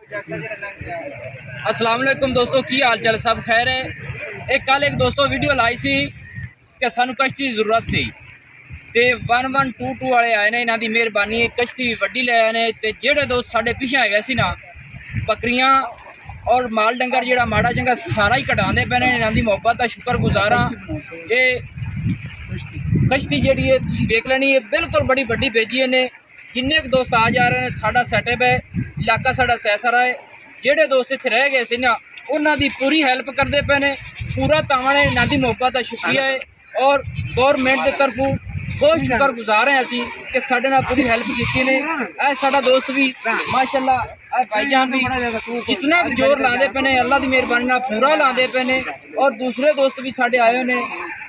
अस्सलाम वालेकुम दोस्तों, की हाल चाल सब खैर है। कल एक दोस्तों वीडियो लाई सी कि सानू कश्ती की जरूरत सी ते 1122 वाले आए ने, इन्हां दी मेहरबानी कश्ती वड्डी ले आए ने। ते जेड़े दोस्त साडे पिछे है सी ना बकरियां और माल डंगर जेड़ा माड़ा चंगा सारा ही कटांदे पे ने, इन्हां दी मोहब्बत दा शुक्रगुजार हां। ये कश्ती जेड़ी है तुसीं देख लेनी है, बिल्कुल बड़ी वड्डी भेजी ने। जिन्ने भी दोस्त आ जा रहे हैं, साडा सैटअप है, इलाका साडा सैसरा है। जेड़े दोस्त इत्थे रह गए सी ना उन्हां दी पूरी हेल्प करदे पे ने, पूरा तावन है। इन्हां दी मोहब्बत दा शुक्रिया है और गौरमेंट की तरफों बहुत शुक्रगुजार हैं असी कि साडे नाल पूरी हेल्प कीती ने। ऐ साडा दोस्त भी माशाअल्लाह, ऐ भाईजान भी जितना जोर लाते पे ने अल्लाह की मेहरबानी नाल पूरा लाते पे ने। और दूसरे दोस्त भी साडे आए ने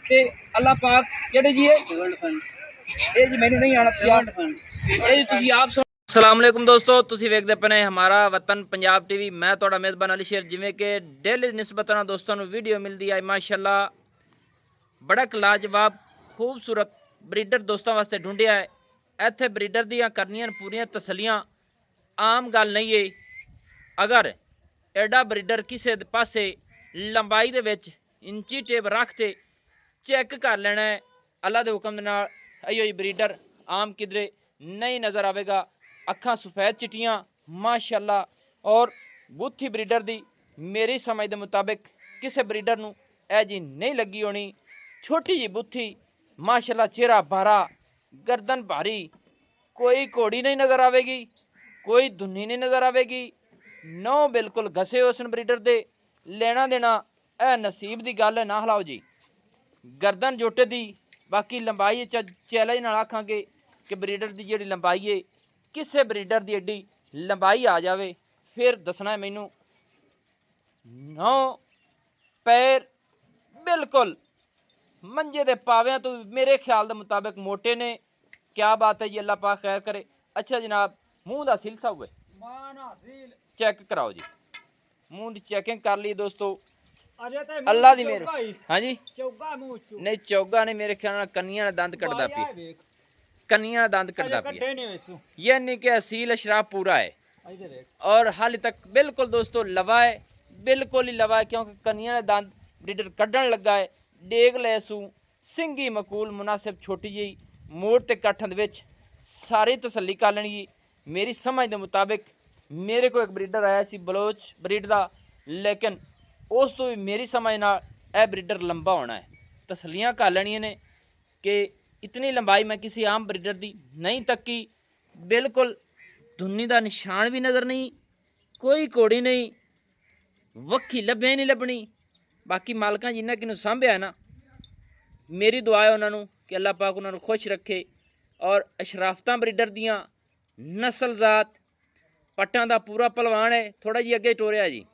ते अल्लाह पाक केड़े जी ये जी मैनू नहीं आना ये जी तुसीं आप सुन। अस्सलाम वालेकुम दोस्तों, तुसीं वेखदे पे ने हमारा वतन पंजाब टीवी। मैं तुहाडा मेज़बान अली शेर। जिवें कि डेली निस्बतन दोस्तों वीडियो मिलती है माशाअल्लाह, बड़ा लाजवाब खूबसूरत ब्रीडर दोस्तों वास्ते ढूंढिया है। इत्थे ब्रीडर दियां करनियां पूरियां तसलियां आम गल नहीं है। अगर एडा ब्रीडर किसी पासे लंबाई दे विच इंची टेप रख के चेक कर लेना है, अल्लाह के हुक्म दे नाल इहो ब्रीडर आम किधरे नहीं नज़र आएगा। अखां सफेद चिट्टियां माशाअल्लाह, और बुत्थी ब्रीडर दी मेरी समझ के मुताबिक किसी ब्रीडर नूं ऐ जी नहीं लगी होनी। छोटी जी बुत्थी माशाअल्लाह, चेहरा भारा, गर्दन भारी, कोई घोड़ी नहीं नज़र आएगी, कोई धुन्नी नहीं नज़र आएगी। नौ बिल्कुल घसे उस ब्रीडर दे, लेना देना ऐ नसीब की गल है। ना हलाओ जी गर्दन जोटे दी, बाकी लंबाई चैलेंज नाल आखांगे कि ब्रीडर की जी लंबाई है, किसी ब्रीडर की एडी लंबाई आ जाए फिर दसना है मैनू। 9 पैर बिल्कुल मंजे दे पाव्यां तो मेरे ख्याल के मुताबिक मोटे ने। क्या बात है जी, अल्लाह पाक खैर करे। अच्छा जनाब, मूँह का सिलसा हुए चेक कराओ जी। मूँह की चेकिंग कर ली दोस्तों, अल्लाह दी मेहर। हाँ जी नहीं चौगा नहीं, मेरे ख्याल कन्नियां दंद कटदा पी, कन्नियां दंद कटदा पी, यानी कि असील अशराफ पूरा है। और हाल तक बिल्कुल दोस्तों लवा है, बिल्कुल ही लवा है, क्योंकि कन्नियां दंद ब्रीडर कड्ढन लगा है। डेग लैसू सिंगी मकूल मुनासिब छोटी जी मोड़ ते कट्ठन विच सारी तसली कर लेनी। मेरी समझ के मुताबिक मेरे को एक ब्रीडर आया सी बलोच ब्रीड का, लेकिन उस तो भी मेरी समझ नाल यह ब्रीडर लंबा होना है। तसलियां कर लैनियां ने कि इतनी लंबाई मैं किसी आम ब्रीडर की नहीं तकी। बिल्कुल धुन्नी का निशान भी नज़र नहीं, कोई घोड़ी नहीं, वक्खी लभे नहीं लभनी। बाकी मालकां जिन्ना कि सांभिया है ना, मेरी दुआ है उन्होंने कि अल्लाह पाक उन्होंने खुश रखे। और अशराफतां ब्रीडर दियाँ नस्ल जात पट्टां का पूरा पलवान है। थोड़ा जी अगे टोरिया जी,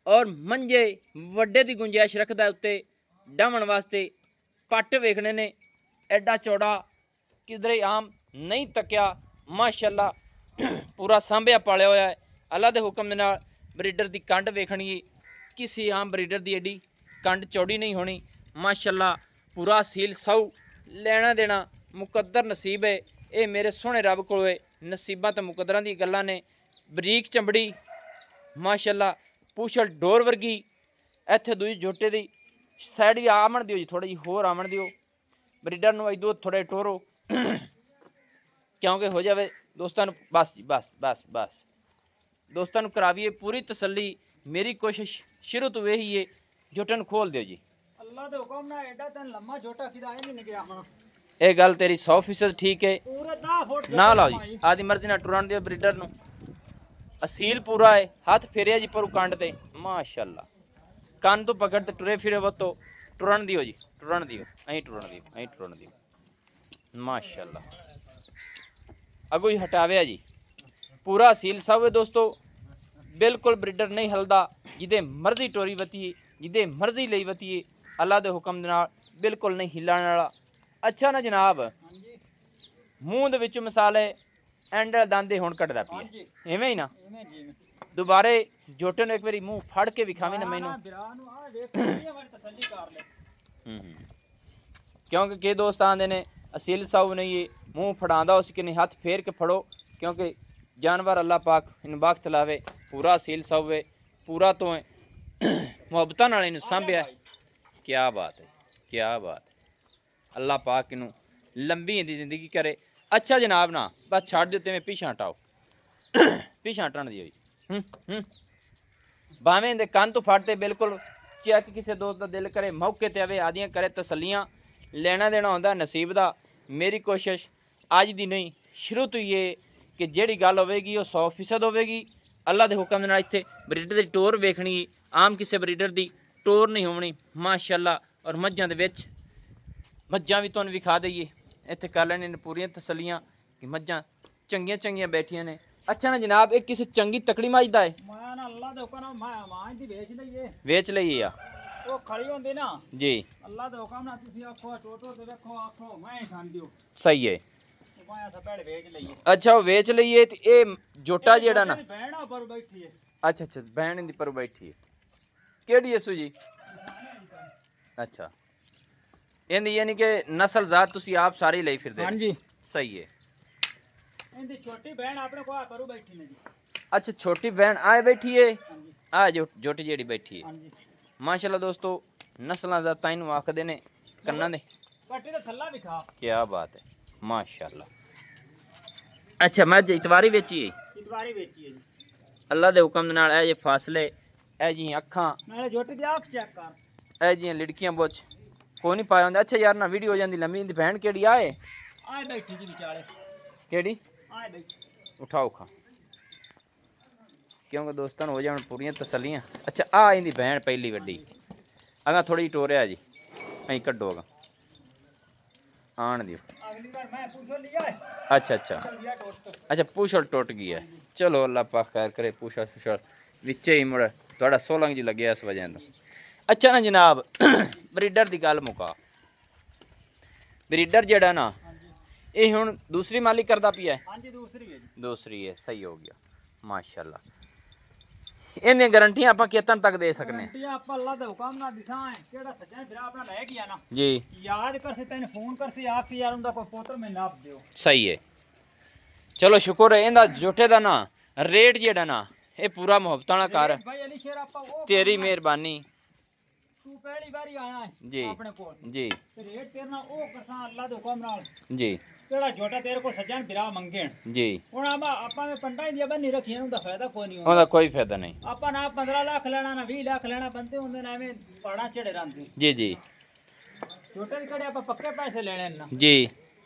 और मंजे वड्डे की गुंजाइश रखता है उत्ते डावण वास्ते। पट्ट वेखने ने एडा चौड़ा किधरे आम नहीं तकिया माशाअल्लाह, पूरा सांभिया पालिया होया है। अल्लाह के हुक्म दे नाल ब्रीडर की कंड वेखनी, किसी आम ब्रीडर की एडी कंड चौड़ी नहीं होनी माशाअल्लाह। पूरा सील सऊ, लेना देना मुकद्दर नसीब है। ये मेरे सोहने रब को नसीबां ते मुकद्दरां दी गल्लां ने। बरीक चमड़ी माशाअल्लाह, पूछल डोर वर्गी। इत्थे दूई जोटे दी साइड भी आमण दिओ जी, थोड़ा जी होर आमण दिओ ब्रीडर नूं, इदों थोड़े टोरो क्योंकि हो जाए दोस्तों। बस जी बस बस बस दोस्तों करावीए पूरी तसल्ली। मेरी कोशिश शुरू तो यही है, जोटन खोल दिओ जी। अल्लाह दे हुक्म नाल एडा तन लम्मा जोटा किदा नहीं निकलिया आमण। ये गल तेरी 100% ठीक है। पूरे 10 फुट ना लाओ जी, आदि मर्जी ना टुरन दिओ ब्रीडर नूं। असील पूरा है, हाथ फेरिया जी पर कांड ते माशाअल्लाह, कान तो पकड़ ते टुरे फिरे वो तो टुरन दिओ जी, टुरन दिओ, अहीं टुरन दिओ, अहीं टुरन दिओ माशाअल्लाह। अगो ही हटावे जी, पूरा असील सब है दोस्तों। बिल्कुल ब्रीडर नहीं हलदा, जिदे मर्जी टोरी वतीए, जिदे मर्जी लई वतीए, अल्लाह के हुक्म दे नाल बिल्कुल नहीं हिलण वाला। अच्छा ना जनाब, मूँह दे विच मिसाल है एंडल दांदे हुण कटदा पिया, इवें ही ना। दोबारे जोटे ने एक बारी मूँह फड़ के विखावी ना मैनू, क्योंकि के दोस्त आंदे ने असील साऊ नहीं है, मूँह फड़ांदा उस कि नहीं हाथ फेर के फड़ो, क्योंकि जानवर अल्लाह पाक इन वक्त लावे पूरा सील सवे पूरा तो मुहब्बतां नाल इनू सांभिया। क्या बात है, क्या बात है। अल्लाह पाक इनू लंबी इंदी जिंदगी करे। अच्छा जनाब ना बस छाड़ दिते में पीछा हटाओ पीछा हटन दियो भावें इहदे कंन तो फड़ते बिल्कुल चेक किसी दोस्त का दिल करे मौके ते आवे आदियां करे तसलियां लेना देना होंदा नसीब दा। मेरी कोशिश अज दी नहीं शुरू तो ही है कि जिहड़ी गल होवेगी वो 100% होवेगी। अल्लाह दे हुक्म दे नाल इत्थे ब्रीडर दी टोर वेखनी आम किसी ब्रीडर दी टोर नहीं होनी माशाअल्लाह। और मझां दे विच मझां भी तुहानूं विखा दईए इत्थे कर लैने ने पूरियां तसलियां कि मझां चंगियां चंगियां बैठियां ने। अच्छा ना जनाब एक किसी चंगी तकड़ी मझ दा है मैं ना अल्लाह दे हुक्म नाल मैं मां दी बेच लईए वेच लईए आ ਉਹ ਖੜੀ ਹੁੰਦੀ ਨਾ जी ਅੱਲਾ ਦੇ ਹੁਕਮ ਨਾਲ ਤੁਸੀਂ ਆਖੋ ਟੋਟੋ ਤੇ ਵੇਖੋ ਆਖੋ ਮੈਂ ਸੰਨ ਦਿਓ सही है। ਮੈਂ ਐਸਾ ਭੈੜ ਵੇਚ ਲਈਏ अच्छा वो वेच लईए ते ए जोटा जेड़ा ना ਬਹਿਣਾ ਪਰ ਬੈਠੀ ਹੈ अच्छा अच्छा बहन दी पर बैठी है केड़ी है सुजी अच्छा इहदी यानी कि नस्ल जात तुसी आप सारी लई फिरदे हो। ਹਾਂਜੀ सही है। ਇਹਦੀ ਛੋਟੀ ਭੈਣ ਆਪਣੇ ਕੋਲ ਪਰੂ ਬੈਠੀ ਨੇ ਜੀ अच्छा छोटी बहन आए बैठी है ਹਾਂਜੀ आ जोटी जेड़ी बैठी है ਹਾਂਜੀ माशाल्लाह दोस्तों नस्लां जातां इनू आखदे ने कन्नां दे। ਕੱਟੀ ਦਾ ਥੱਲਾ ਵੀ ਖਾ क्या बात है माशाल्लाह। अच्छा मैं इतवारी बेची है ਇਤਵਾਰੀ ਵੇਚੀ ਹੈ ਜੀ अल्लाह दे हुक्म दे नाल ए जे फासले ए जी अखां ਨਾਲੇ ਛੋਟੀ ਦੀ ਅੱਖ ਚੈੱਕ ਕਰ ए जी लड़कियां बुझ कोई नहीं पाया होंदा। अच्छा यार ना वीडियो हो जाती लम्मी दी बहन केड़ी आए ਆਏ ਬੈਠੀ ਜੀ ਵਿਚਾਲੇ केड़ी ਆਏ ਬੈਠੀ उठाओ खा क्योंकि दोस्तों हो जान पूरी तसलियां। अच्छा आ इंदी बहन पहली वड्डी अगा थोड़ी टोरिया जी अं कड्डो अगा आन दियो। ਅਗਲੀ ਵਾਰ ਮੈਂ ਪੁੱਛੋ ਲਿਆ अच्छा अच्छा ਲਿਆ ਟੋਟ अच्छा पूछल टुट गई है। चलो अल्लाह पाक खैर करे पूछा शुछल विचे ही मुड़ थोड़ा सोलंग जी लगे इस वजह तो। अच्छा ना जनाब ब्रीडर की गल मुका ब्रीडर जेड़ा ना ਹਾਂਜੀ ये हुण दूसरी माली करदा पिया है ਹਾਂਜੀ ਦੂਸਰੀ ਹੈ ਜੀ दूसरी है सही हो गया माशाल्लाह। इन्हें गारंटियां आप कितन तक दे सकने ਗਰੰਟੀ ਆਪਾਂ ਅੱਲਾ ਦੇ ਹੁਕਮ ਨਾਲ ਦਿਸਾਂ ਹੈ ਕਿਹੜਾ ਸੱਜਣ ਵੀਰਾ ਆਪਣਾ ਲੈ ਗਿਆ ਨਾ जी ਯਾਦ ਕਰ ਸੇ ਤੈਨੂੰ ਫੋਨ ਕਰ ਸੇ ਆਖ ਸੀ ਯਾਰ ਉਹਦਾ ਕੋਈ ਪੁੱਤਰ ਮੈਨੂੰ ਨਾਪ ਦਿਓ सही है। चलो शुक्र है इहदा जोटे दा ना रेट जेड़ा ना ये पूरा मुहब्बत वाला कर ਭਾਈ ਅਲੀ ਸ਼ੇਰ ਆਪਾਂ ਉਹ तेरी मेहरबानी ਤੂੰ ਪਹਿਲੀ ਵਾਰੀ ਆਇਆ ਹੈ जी ਆਪਣੇ ਕੋਲ जी ਤੇ ਰੇਟ ਤੇਰੇ ਨਾਲ ਉਹ ਕਰਸਾਂ ਅੱਲਾ ਦੇ ਹੁਕਮ ਨਾਲ जी ਕਿਹੜਾ ਛੋਟਾ ਤੇਰੇ ਕੋਲ ਸੱਜਣ ਵੀਰਾ ਮੰਗਣ जी ਹੁਣ ਆਪਾਂ ਨੇ ਪੰਡਾ ਹੀ ਦੀਆਂ ਬੰਨੀ ਰੱਖੀਆਂ ਨੂੰ ਦਾ ਫਾਇਦਾ ਕੋਈ ਨਹੀਂ ਹੁੰਦਾ ਉਹਦਾ ਕੋਈ ਫਾਇਦਾ ਨਹੀਂ ਆਪਾਂ ਨਾ 15 ਲੱਖ ਲੈਣਾ ਨਾ 20 ਲੱਖ ਲੈਣਾ ਬੰਦੇ ਹੁੰਦੇ ਨੇ ਐਵੇਂ ਪਾੜਾ ਝੜੇ ਰਹਿੰਦੇ जी जी ਛੋਟੇ ਦੇ ਕਿਹੜੇ ਆਪਾਂ ਪੱਕੇ ਪੈਸੇ ਲੈਣੇ ਨੇ ਨਾ जी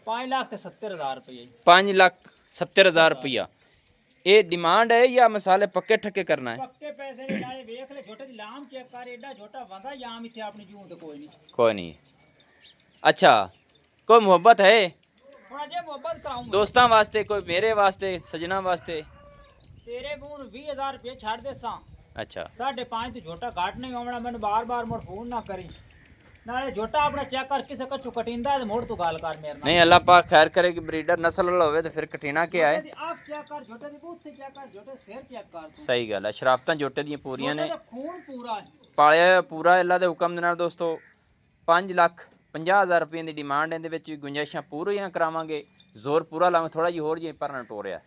5 ਲੱਖ ਤੇ 70000 ਰੁਪਏ ਜੀ 5,70,000 रुपया ये डिमांड है या मसाले पक्के ठक्के करना है ਪੱਕੇ ਪੈਸੇ ਦੇ ਨਾਲੇ ਵੇਖ ਲੈ ਛੋਟੇ ਦੀ ਲਾਮ ਚੈੱਕ ਕਰ ਏਡਾ ਛੋਟਾ ਵੰਦਾ ਯਾਮ ਇੱਥੇ ਆਪਣੀ ਜੂੰ ਤੇ ਕੋਈ ਨਹੀਂ कोई नहीं। अच्छा कोई मोहब्बत है ਹੁਣ ਜੇ ਮੁਹੱਬਤ ਕਰਾਉਂਗਾ दोस्तों वास्ते कोई मेरे वास्ते सजना वास्ते ਤੇਰੇ ਮੂੰਹ ਨੂੰ 20000 ਰੁਪਏ ਛੱਡ ਦੇ ਸਾਂ अच्छा 5.5 ਤੋਂ ਛੋਟਾ ਘਾਟ ਨਹੀਂ ਆਉਣਾ ਮੈਨੂੰ ਬਾਰ-ਬਾਰ ਮੋੜ ਫੋਨ ਨਾ ਕਰੀ ਨਾਲੇ ਛੋਟਾ ਆਪਣਾ ਚੈੱਕ ਕਰ ਕਿਸੇ ਕੱਚੂ ਕਟਿੰਦਾ ਤੇ ਮੋੜ ਤੂੰ ਗੱਲ ਕਰ ਮੇਰੇ ਨਾਲ नहीं अल्लाह पाक खैर करे कि ब्रीडर नस्ल वाला होवे तो फिर कटीना क्या है। ਛੋਟੇ ਦੀ ਅੱਖ ਚੈੱਕ ਕਰ ਛੋਟੇ ਦੀ ਬੂਥ ਤੇ ਚੈੱਕ ਕਰ ਛੋਟੇ ਸਿਰ ਚੈੱਕ ਕਰ ਤੂੰ सही गल है शराफतां जोटे दी पूरियां ने ਛੋਟੇ ਦਾ ਖੂਨ ਪੂਰਾ ਹੈ पालिया होया पूरा अल्लाह दे हुक्म दे नाल दोस्तों 5,50,000 रुपये की डिमांड इहदे विच गुंजाइशां पूरियां करावांगे जोर पूरा लावांगे थोड़ा जी होर जी भरना टोरिया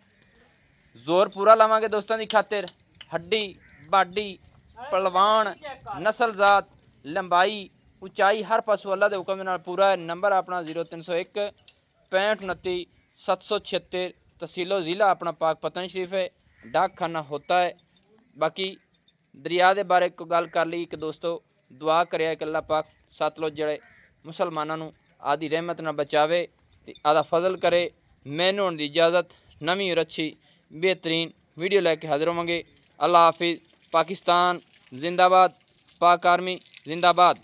जोर पूरा लावांगे दोस्तों की खातिर हड्डी बाडी पलवान नस्ल जात लंबाई उचाई हर पासों अल्लाह के हुक्म नाल पूरा है। नंबर अपना 0301 65 29 776 तहसीलो ज़िला अपना पाक पतन शरीफ है डाक खाना होता है। बाकी दरिया के बारे को गल कर ली कि दोस्तों दुआ करिया कि अल्लाह पाक सतलुज जड़े मुसलमानों नूं आदि रहमत नाल बचावे ते आदा फजल करे। मैनूं होण दी इजाज़त नवीं और अच्छी बेहतरीन वीडियो लैके हाजिर होवांगे। अल्लाह हाफिज़। पाकिस्तान जिंदाबाद, पाक आर्मी जिंदाबाद।